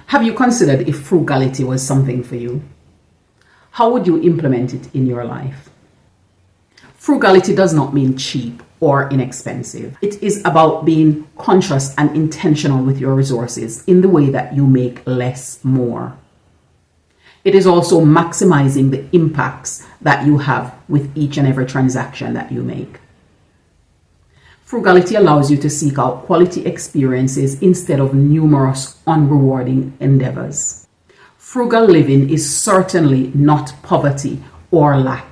Have you considered if frugality was something for you? How would you implement it in your life? Frugality does not mean cheap or inexpensive. It is about being conscious and intentional with your resources in the way that you make less more. It is also maximizing the impacts that you have with each and every transaction that you make. Frugality allows you to seek out quality experiences instead of numerous unrewarding endeavors. Frugal living is certainly not poverty or lack.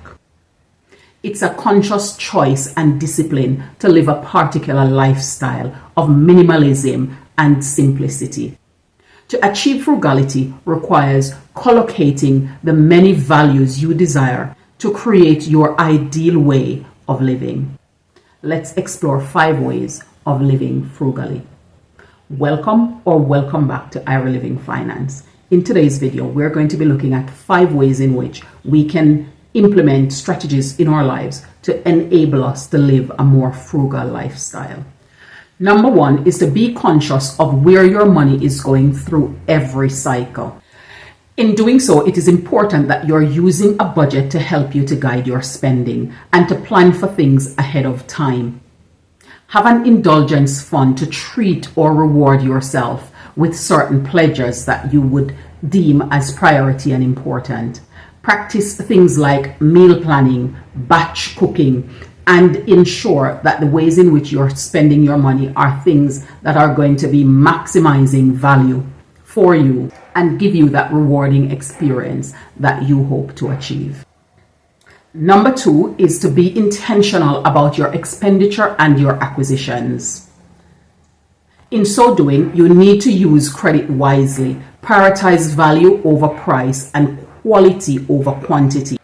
It's a conscious choice and discipline to live a particular lifestyle of minimalism and simplicity. To achieve frugality requires collocating the many values you desire to create your ideal way of living. Let's explore 5 ways of living frugally. Welcome back to Ira Living Finance. In today's video, we're going to be looking at 5 ways in which we can implement strategies in our lives to enable us to live a more frugal lifestyle. Number 1 is to be conscious of where your money is going through every cycle. In doing so, it is important that you're using a budget to help you to guide your spending and to plan for things ahead of time. Have an indulgence fund to treat or reward yourself with certain pleasures that you would deem as priority and important. Practice things like meal planning, batch cooking, and ensure that the ways in which you're spending your money are things that are going to be maximizing value for you and give you that rewarding experience that you hope to achieve. Number 2 is to be intentional about your expenditure and your acquisitions. In so doing, you need to use credit wisely, prioritize value over price and quality over quantity.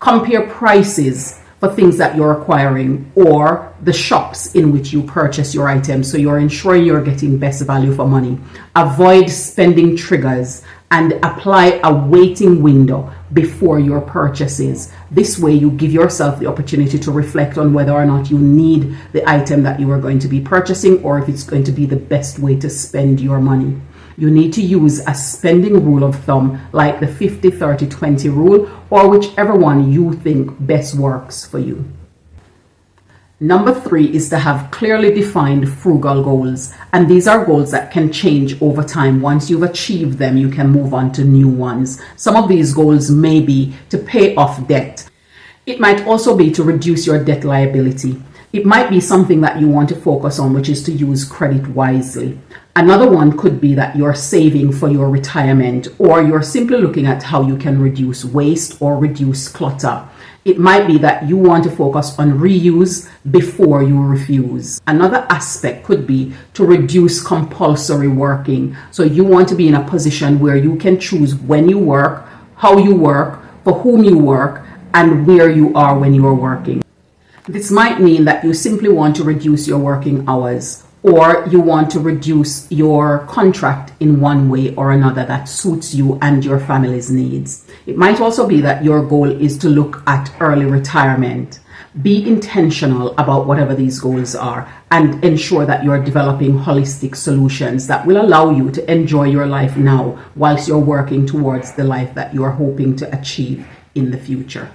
Compare prices for things that you're acquiring or the shops in which you purchase your items so you're ensuring you're getting best value for money. Avoid spending triggers and apply a waiting window before your purchases. This way you give yourself the opportunity to reflect on whether or not you need the item that you are going to be purchasing or if it's going to be the best way to spend your money. You need to use a spending rule of thumb like the 50-30-20 rule or whichever one you think best works for you. Number 3 is to have clearly defined frugal goals, and these are goals that can change over time. Once you've achieved them, you can move on to new ones. Some of these goals may be to pay off debt. It might also be to reduce your debt liability. It might be something that you want to focus on, which is to use credit wisely. Another one could be that you're saving for your retirement, or you're simply looking at how you can reduce waste or reduce clutter. It might be that you want to focus on reuse before you refuse. Another aspect could be to reduce compulsory working. So you want to be in a position where you can choose when you work, how you work, for whom you work, and where you are when you are working. This might mean that you simply want to reduce your working hours, or you want to reduce your contract in one way or another that suits you and your family's needs. It might also be that your goal is to look at early retirement. Be intentional about whatever these goals are and ensure that you're developing holistic solutions that will allow you to enjoy your life now whilst you're working towards the life that you're hoping to achieve in the future.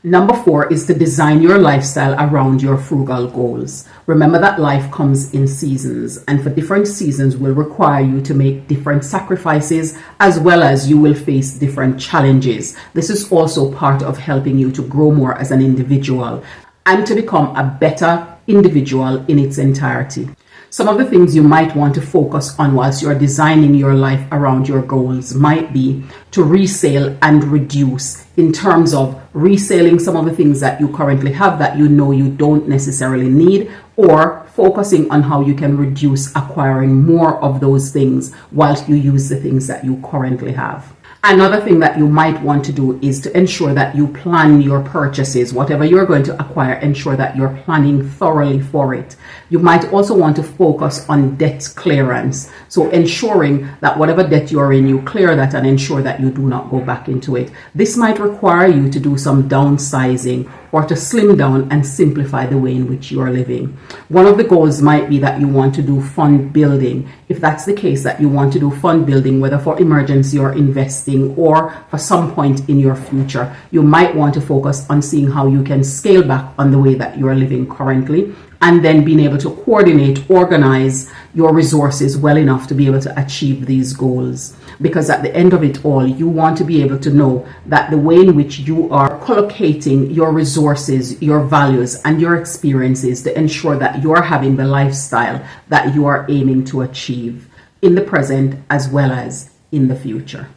Number 4 is to design your lifestyle around your frugal goals. Remember that life comes in seasons, and for different seasons will require you to make different sacrifices, as well as you will face different challenges. This is also part of helping you to grow more as an individual and to become a better individual in its entirety. Some of the things you might want to focus on whilst you're designing your life around your goals might be to resale and reduce, in terms of reselling some of the things that you currently have that you know you don't necessarily need, or focusing on how you can reduce acquiring more of those things whilst you use the things that you currently have. Another thing that you might want to do is to ensure that you plan your purchases. Whatever you're going to acquire, ensure that you're planning thoroughly for it. You might also want to focus on debt clearance. So ensuring that whatever debt you're in, you clear that and ensure that you do not go back into it. This might require you to do some downsizing or to slim down and simplify the way in which you are living. One of the goals might be that you want to do fund building. If that's the case, that you want to do fund building, whether for emergency or investing or for some point in your future, you might want to focus on seeing how you can scale back on the way that you are living currently, and then being able to coordinate, organize your resources well enough to be able to achieve these goals. Because at the end of it all, you want to be able to know that the way in which you are collocating your resources, your values, and your experiences to ensure that you are having the lifestyle that you are aiming to achieve in the present as well as in the future.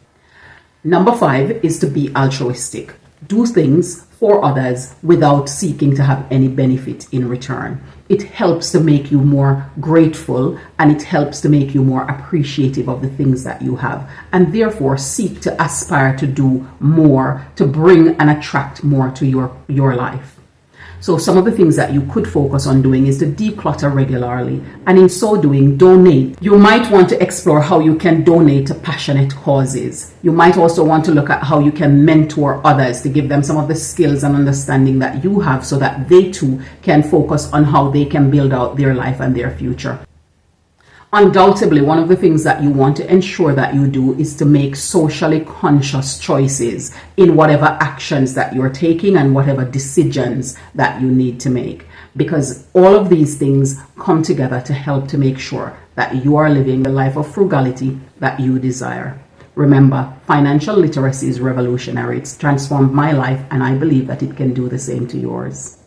Number 5 is to be altruistic. Do things for others without seeking to have any benefit in return. It helps to make you more grateful, and it helps to make you more appreciative of the things that you have, and therefore seek to aspire to do more, to bring and attract more to your life. So some of the things that you could focus on doing is to declutter regularly, and in so doing, donate. You might want to explore how you can donate to passionate causes. You might also want to look at how you can mentor others to give them some of the skills and understanding that you have so that they too can focus on how they can build out their life and their future. Undoubtedly, one of the things that you want to ensure that you do is to make socially conscious choices in whatever actions that you're taking and whatever decisions that you need to make. Because all of these things come together to help to make sure that you are living the life of frugality that you desire. Remember, financial literacy is revolutionary. It's transformed my life, and I believe that it can do the same to yours.